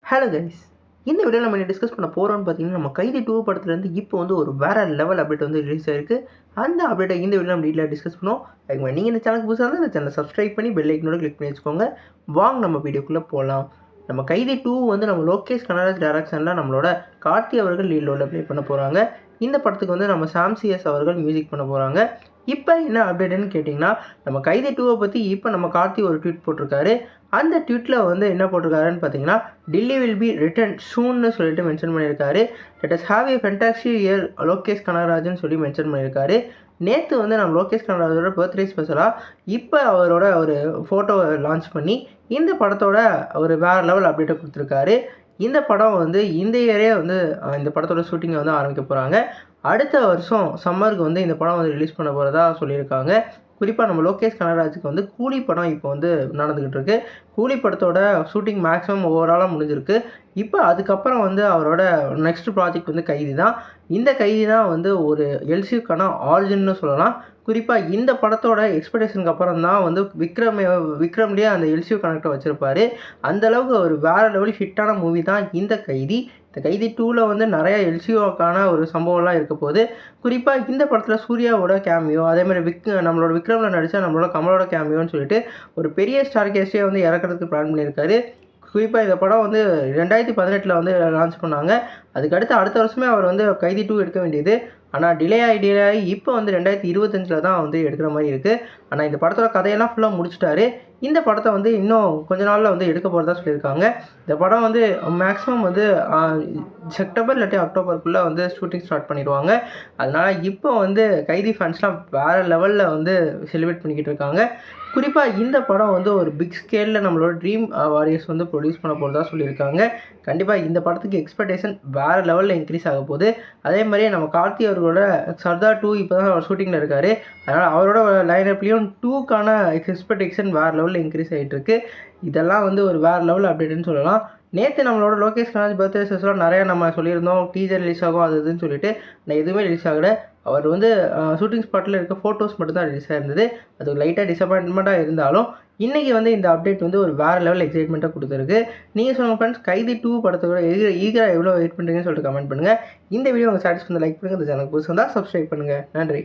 Hello guys, இந்த வீடியோவில் நம்ம டிஸ்கஸ் பண்ண போகிறோம்னு பார்த்தீங்கன்னா, நம்ம கைதி 2 படத்துலேருந்து இப்போ வந்து ஒரு வேறு லெவல் அப்டேட் வந்து ரிலீஸ் ஆயிருக்கு. அந்த அப்டேட்டை இந்த வீடியோ நம்ம டீட்டெயிலாக டிஸ்கஸ் பண்ணுவோம். அதுக்கு முன்னாடி நீங்கள் இந்த சேனலுக்கு புதுசாக இருந்தால் இந்த சேனலை சப்ஸ்கிரைப் பண்ணி பெல் ஐக்கனோட கிளிக் பண்ணி வச்சுக்கோங்க. வாங்க நம்ம வீடியோக்குள்ளே போகலாம். நம்ம கைதி 2 வந்து நம்ம லோகேஷ் கனகராஜ் டைரக்ஷனில் நம்மளோட கார்த்தி அவர்கள் லீட் ரோலில் ப்ளே பண்ண போகிறாங்க. இந்த படத்துக்கு வந்து நம்ம சாம் சிஎஸ் அவர்கள் மியூசிக் பண்ண போகிறாங்க. இப்போ என்ன அப்டேட்டுன்னு கேட்டிங்கன்னா, நம்ம கைதி 2 பற்றி இப்போ நம்ம கார்த்தி ஒரு ட்வீட் போட்டிருக்காரு. அந்த ட்வீட்டில் வந்து என்ன போட்டிருக்காருன்னு பார்த்தீங்கன்னா, டில்லி வில் பி ரிட்டர்ன் சூன்னு சொல்லிட்டு மென்ஷன் பண்ணியிருக்காரு. Let us have A fantastic year Lokesh Kanagarajan சொல்லி மென்ஷன் பண்ணியிருக்காரு. நேற்று வந்து நம்ம லோகேஷ் கனகராஜோட பர்த்டே ஸ்பெஷலாக இப்போ அவரோட ஒரு ஃபோட்டோவை லான்ச் பண்ணி இந்த படத்தோட ஒரு வேறு லெவல் அப்டேட்டை கொடுத்துருக்காரு. இந்த படம் வந்து இந்த இயரே வந்து இந்த படத்தோட ஷூட்டிங்கை வந்து ஆரம்பிக்க போகிறாங்க. அடுத்த வருஷம் சம்மருக்கு வந்து இந்த படம் வந்து ரிலீஸ் பண்ண போகிறதா சொல்லியிருக்காங்க. குறிப்பாக நம்ம லோகேஷ் கனகராஜுக்கு வந்து கூலி படம் இப்போ வந்து நடந்துக்கிட்டு இருக்கு. கூலி படத்தோட ஷூட்டிங் மேக்ஸிமம் ஓவராலாக முடிஞ்சிருக்கு. இப்போ அதுக்கப்புறம் வந்து அவரோட நெக்ஸ்ட் ப்ராஜெக்ட் வந்து கைதி தான். இந்த கைதி தான் வந்து ஒரு எல்சியூக்கான ஆரிஜின்னு சொல்லலாம். குறிப்பாக இந்த படத்தோட எக்ஸ்பெக்டேஷனுக்கு அப்புறம் தான் வந்து விக்ரம்லேயே அந்த எல்சியூ கனெக்டை வச்சுருப்பாரு. அந்தளவுக்கு ஒரு வேறு லெவல் ஹிட்டான மூவி தான் இந்த கைதி. இந்த கைதி 2ல் வந்து நிறையா எல்சிஓக்கான ஒரு சம்பவம்லாம் இருக்க போகுது. குறிப்பாக இந்த படத்தில் சூர்யாவோட கேமியோ, அதேமாதிரி நம்மளோட விக்ரமில் நடித்த நம்மளோட கமலோட கேமியோன்னு சொல்லிட்டு ஒரு பெரிய ஸ்டார் கேஸ்டே வந்து இறக்கிறதுக்கு பிளான் பண்ணியிருக்காரு. குறிப்பாக இந்த படம் வந்து 2018 வந்து லான்ச் பண்ணாங்க. அதுக்கடுத்து அடுத்த வருஷமே அவர் வந்து கைதி 2 எடுக்க வேண்டியது. ஆனால் டிலே ஆகி இப்போ வந்து 2025 தான் வந்து எடுக்கிற மாதிரி இருக்குது. ஆனால் இந்த படத்தோட கதையெல்லாம் ஃபுல்லாக முடிச்சிட்டாரு. இந்த படத்தை வந்து இன்னும் கொஞ்ச நாளில் வந்து எடுக்க போகிறதா சொல்லியிருக்காங்க. இந்த படம் வந்து மேக்ஸிமம் வந்து செப்டம்பர் இல்லாட்டி அக்டோபருக்குள்ளே வந்து ஷூட்டிங் ஸ்டார்ட் பண்ணிடுவாங்க. அதனால் இப்போ வந்து கைதி ஃபேன்ஸ்லாம் வேறு லெவலில் வந்து செலிப்ரேட் பண்ணிக்கிட்டு இருக்காங்க. குறிப்பாக இந்த படம் வந்து ஒரு பிக் ஸ்கேலில் நம்மளோட ட்ரீம் வாரியர்ஸ் வந்து ப்ரொடியூஸ் பண்ண போகிறதா சொல்லியிருக்காங்க. கண்டிப்பாக இந்த படத்துக்கு எக்ஸ்பெக்டேஷன் வேறு லெவலில் இன்க்ரீஸ் ஆக போகுது. அதே மாதிரி நம்ம கார்த்தி அவர்களோட சர்தார் 2 இப்போ தான் அவர் ஷூட்டிங்கில் இருக்கார். அதனால் அவரோட லைனப்லேயும் 2க்கான எக்ஸ்பெக்டேஷன் வேறு லெவலில் இன்க்ரீஸ் ஆகிட்டு இருக்கு. இதெல்லாம் வந்து ஒரு வேறு லெவல் அப்டேட்டுன்னு சொல்லலாம். நேற்று நம்மளோட லோகேஷ் கனகராஜ் பர்த்டே ஸ்பெஷலாக நிறையா நம்ம சொல்லியிருந்தோம். டீசர் ரிலீஸ் ஆகும் அது இதுன்னு சொல்லிட்டு. நான் எதுவுமே ரிலீஸ் ஆகலை. அவர் வந்து ஷூட்டிங் ஸ்பாட்டில் இருக்க ஃபோட்டோஸ் மட்டும்தான் ரிலீஸ் ஆகிருந்தது. அது லைட்டாக டிசப்பாயின்மெண்ட்டாக இருந்தாலும் இன்றைக்கி வந்து இந்த அப்டேட் வந்து ஒரு வேறு லெவல் எக்ஸைட்மெண்ட்டாக கொடுத்துருக்கு. நீங்கள் சொல்லுங்கள் ஃப்ரெண்ட்ஸ், கைதி 2 படத்தோட ஈகராக எவ்வளோ வெயிட் பண்ணுறீங்கன்னு சொல்லிட்டு கமெண்ட் பண்ணுங்கள். இந்த வீடியோ உங்கள் சாட்டிஸ்ஃபை லைக் பண்ணுங்கள். இந்த சேனலுக்கு புதுசாக இருந்தால் சப்ஸ்கிரைப் பண்ணுங்கள். நன்றி.